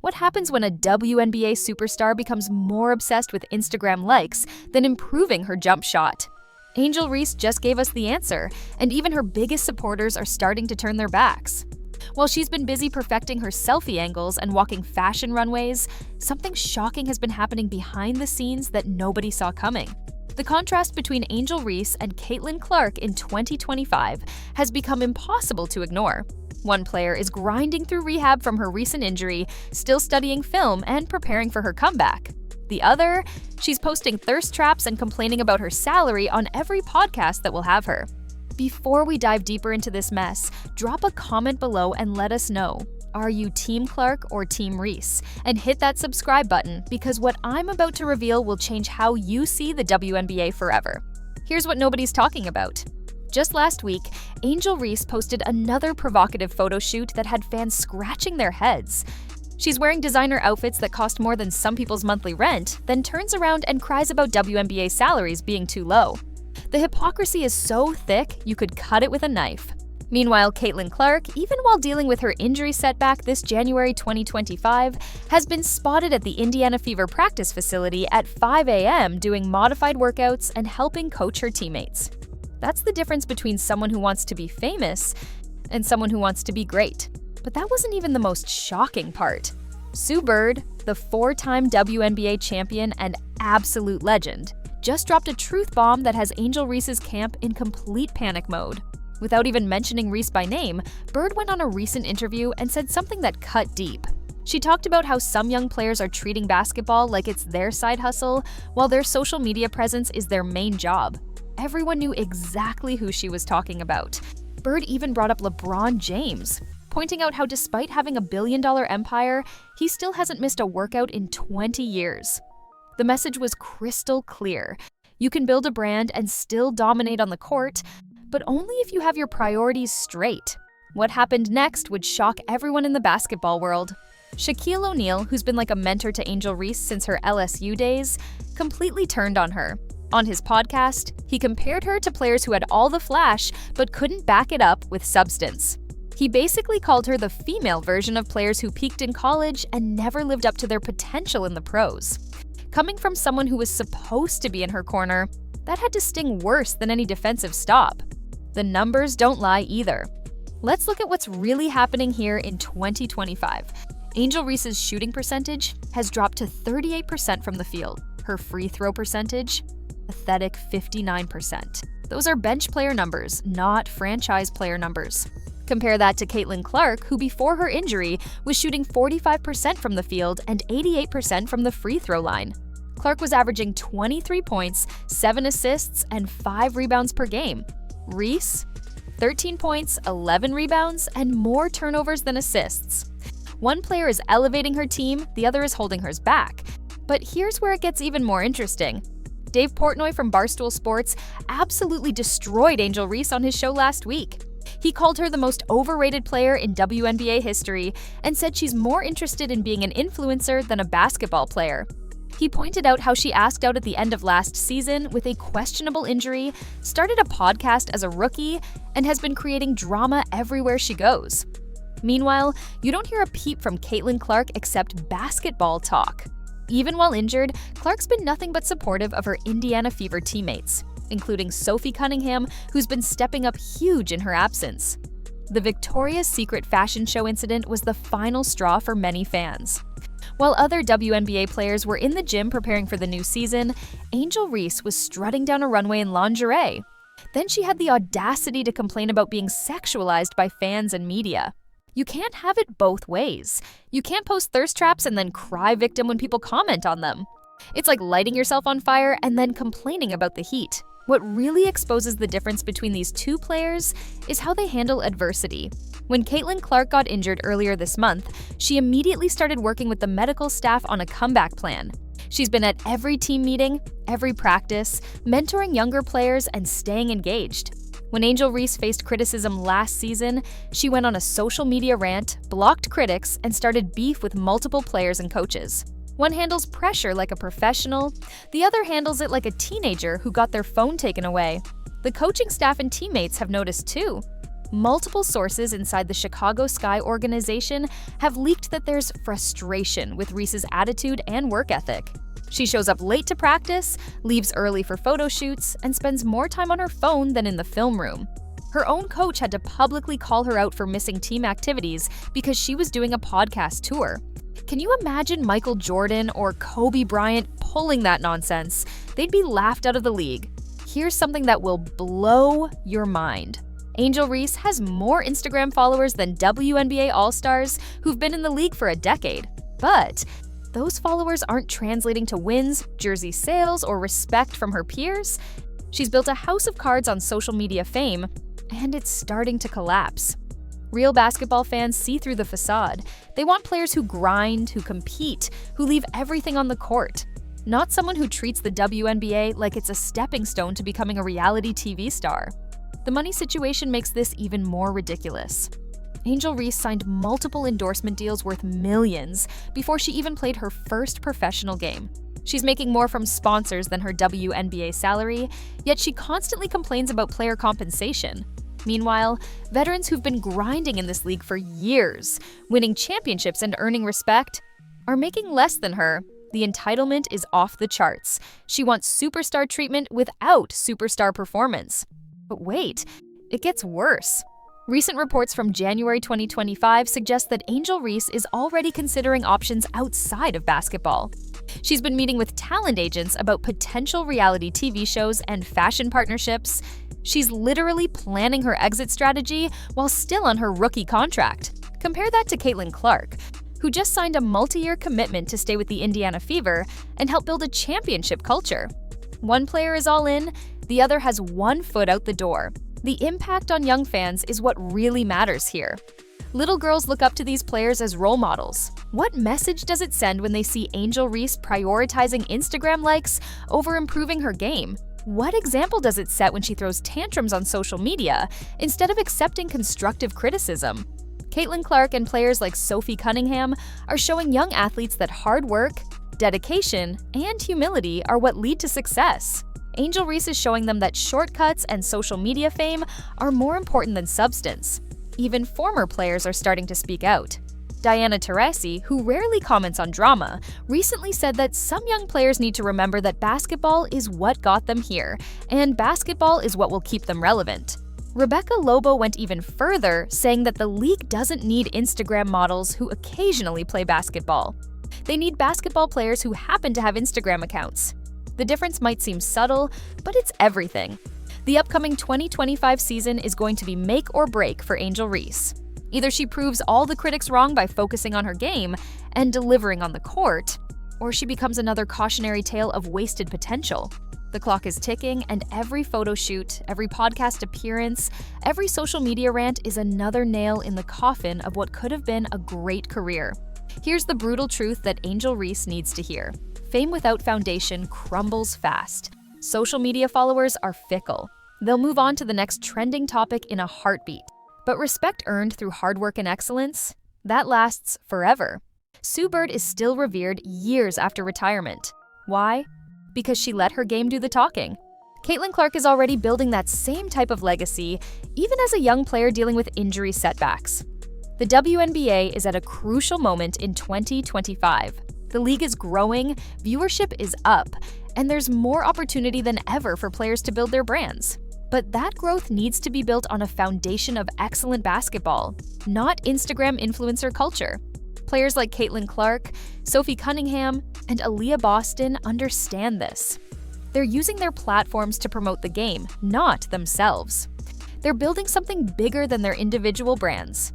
What happens when a WNBA superstar becomes more obsessed with Instagram likes than improving her jump shot? Angel Reese just gave us the answer, and even her biggest supporters are starting to turn their backs. While she's been busy perfecting her selfie angles and walking fashion runways, something shocking has been happening behind the scenes that nobody saw coming. The contrast between Angel Reese and Caitlin Clark in 2025 has become impossible to ignore. One player is grinding through rehab from her recent injury, still studying film and preparing for her comeback. The other, she's posting thirst traps and complaining about her salary on every podcast that will have her. Before we dive deeper into this mess, drop a comment below and let us know. Are you Team Clark or Team Reese? And hit that subscribe button because what I'm about to reveal will change how you see the WNBA forever. Here's what nobody's talking about. Just last week, Angel Reese posted another provocative photo shoot that had fans scratching their heads. She's wearing designer outfits that cost more than some people's monthly rent, then turns around and cries about WNBA salaries being too low. The hypocrisy is so thick, you could cut it with a knife. Meanwhile, Caitlin Clark, even while dealing with her injury setback this January 2025, has been spotted at the Indiana Fever practice facility at 5 a.m. doing modified workouts and helping coach her teammates. That's the difference between someone who wants to be famous and someone who wants to be great. But that wasn't even the most shocking part. Sue Bird, the 4-time WNBA champion and absolute legend, just dropped a truth bomb that has Angel Reese's camp in complete panic mode. Without even mentioning Reese by name, Bird went on a recent interview and said something that cut deep. She talked about how some young players are treating basketball like it's their side hustle, while their social media presence is their main job. Everyone knew exactly who she was talking about. Bird even brought up LeBron James, pointing out how despite having a billion-dollar empire, he still hasn't missed a workout in 20 years. The message was crystal clear. You can build a brand and still dominate on the court, but only if you have your priorities straight. What happened next would shock everyone in the basketball world. Shaquille O'Neal, who's been like a mentor to Angel Reese since her LSU days, completely turned on her. On his podcast, he compared her to players who had all the flash but couldn't back it up with substance. He basically called her the female version of players who peaked in college and never lived up to their potential in the pros. Coming from someone who was supposed to be in her corner, that had to sting worse than any defensive stop. The numbers don't lie either. Let's look at what's really happening here in 2025. Angel Reese's shooting percentage has dropped to 38% from the field. Her free throw percentage, pathetic 59%. Those are bench player numbers, not franchise player numbers. Compare that to Caitlin Clark, who before her injury was shooting 45% from the field and 88% from the free throw line. Clark was averaging 23 points, 7 assists, and 5 rebounds per game. Reese, 13 points, 11 rebounds, and more turnovers than assists. One player is elevating her team, the other is holding hers back. But here's where it gets even more interesting. Dave Portnoy from Barstool Sports absolutely destroyed Angel Reese on his show last week. He called her the most overrated player in WNBA history and said she's more interested in being an influencer than a basketball player. He pointed out how she asked out at the end of last season with a questionable injury, started a podcast as a rookie, and has been creating drama everywhere she goes. Meanwhile, you don't hear a peep from Caitlin Clark except basketball talk. Even while injured, Clark's been nothing but supportive of her Indiana Fever teammates, including Sophie Cunningham, who's been stepping up huge in her absence. The Victoria's Secret fashion show incident was the final straw for many fans. While other WNBA players were in the gym preparing for the new season, Angel Reese was strutting down a runway in lingerie. Then she had the audacity to complain about being sexualized by fans and media. You can't have it both ways. You can't post thirst traps and then cry victim when people comment on them. It's like lighting yourself on fire and then complaining about the heat. What really exposes the difference between these two players is how they handle adversity. When Caitlin Clark got injured earlier this month, she immediately started working with the medical staff on a comeback plan. She's been at every team meeting, every practice, mentoring younger players and staying engaged. When Angel Reese faced criticism last season, she went on a social media rant, blocked critics, and started beef with multiple players and coaches. One handles pressure like a professional, the other handles it like a teenager who got their phone taken away. The coaching staff and teammates have noticed too. Multiple sources inside the Chicago Sky organization have leaked that there's frustration with Reese's attitude and work ethic. She shows up late to practice, leaves early for photo shoots, and spends more time on her phone than in the film room. Her own coach had to publicly call her out for missing team activities because she was doing a podcast tour. Can you imagine Michael Jordan or Kobe Bryant pulling that nonsense? They'd be laughed out of the league. Here's something that will blow your mind. Angel Reese has more Instagram followers than WNBA All-Stars who've been in the league for a decade. But those followers aren't translating to wins, jersey sales, or respect from her peers. She's built a house of cards on social media fame, and it's starting to collapse. Real basketball fans see through the facade. They want players who grind, who compete, who leave everything on the court. Not someone who treats the WNBA like it's a stepping stone to becoming a reality TV star. The money situation makes this even more ridiculous. Angel Reese signed multiple endorsement deals worth millions before she even played her first professional game. She's making more from sponsors than her WNBA salary, yet she constantly complains about player compensation. Meanwhile, veterans who've been grinding in this league for years, winning championships and earning respect, are making less than her. The entitlement is off the charts. She wants superstar treatment without superstar performance. But wait, it gets worse. Recent reports from January 2025 suggest that Angel Reese is already considering options outside of basketball. She's been meeting with talent agents about potential reality TV shows and fashion partnerships. She's literally planning her exit strategy while still on her rookie contract. Compare that to Caitlin Clark, who just signed a multi-year commitment to stay with the Indiana Fever and help build a championship culture. One player is all in, the other has one foot out the door. The impact on young fans is what really matters here. Little girls look up to these players as role models. What message does it send when they see Angel Reese prioritizing Instagram likes over improving her game? What example does it set when she throws tantrums on social media instead of accepting constructive criticism? Caitlin Clark and players like Sophie Cunningham are showing young athletes that hard work, dedication, and humility are what lead to success. Angel Reese is showing them that shortcuts and social media fame are more important than substance. Even former players are starting to speak out. Diana Taurasi, who rarely comments on drama, recently said that some young players need to remember that basketball is what got them here, and basketball is what will keep them relevant. Rebecca Lobo went even further, saying that the league doesn't need Instagram models who occasionally play basketball. They need basketball players who happen to have Instagram accounts. The difference might seem subtle, but it's everything. The upcoming 2025 season is going to be make or break for Angel Reese. Either she proves all the critics wrong by focusing on her game and delivering on the court, or she becomes another cautionary tale of wasted potential. The clock is ticking, and every photo shoot, every podcast appearance, every social media rant is another nail in the coffin of what could have been a great career. Here's the brutal truth that Angel Reese needs to hear. Fame without foundation crumbles fast. Social media followers are fickle. They'll move on to the next trending topic in a heartbeat. But respect earned through hard work and excellence, that lasts forever. Sue Bird is still revered years after retirement. Why? Because she let her game do the talking. Caitlin Clark is already building that same type of legacy, even as a young player dealing with injury setbacks. The WNBA is at a crucial moment in 2025. The league is growing, viewership is up, and there's more opportunity than ever for players to build their brands. But that growth needs to be built on a foundation of excellent basketball, not Instagram influencer culture. Players like Caitlin Clark, Sophie Cunningham, and Aaliyah Boston understand this. They're using their platforms to promote the game, not themselves. They're building something bigger than their individual brands.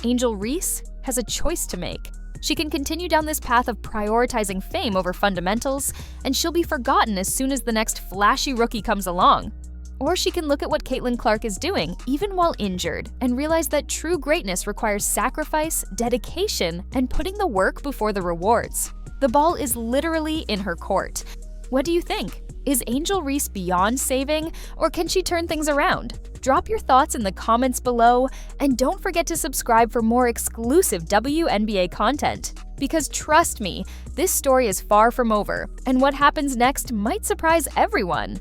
Angel Reese has a choice to make. She can continue down this path of prioritizing fame over fundamentals, and she'll be forgotten as soon as the next flashy rookie comes along. Or she can look at what Caitlin Clark is doing, even while injured, and realize that true greatness requires sacrifice, dedication, and putting the work before the rewards. The ball is literally in her court. What do you think? Is Angel Reese beyond saving, or can she turn things around? Drop your thoughts in the comments below, and don't forget to subscribe for more exclusive WNBA content. Because trust me, this story is far from over, and what happens next might surprise everyone.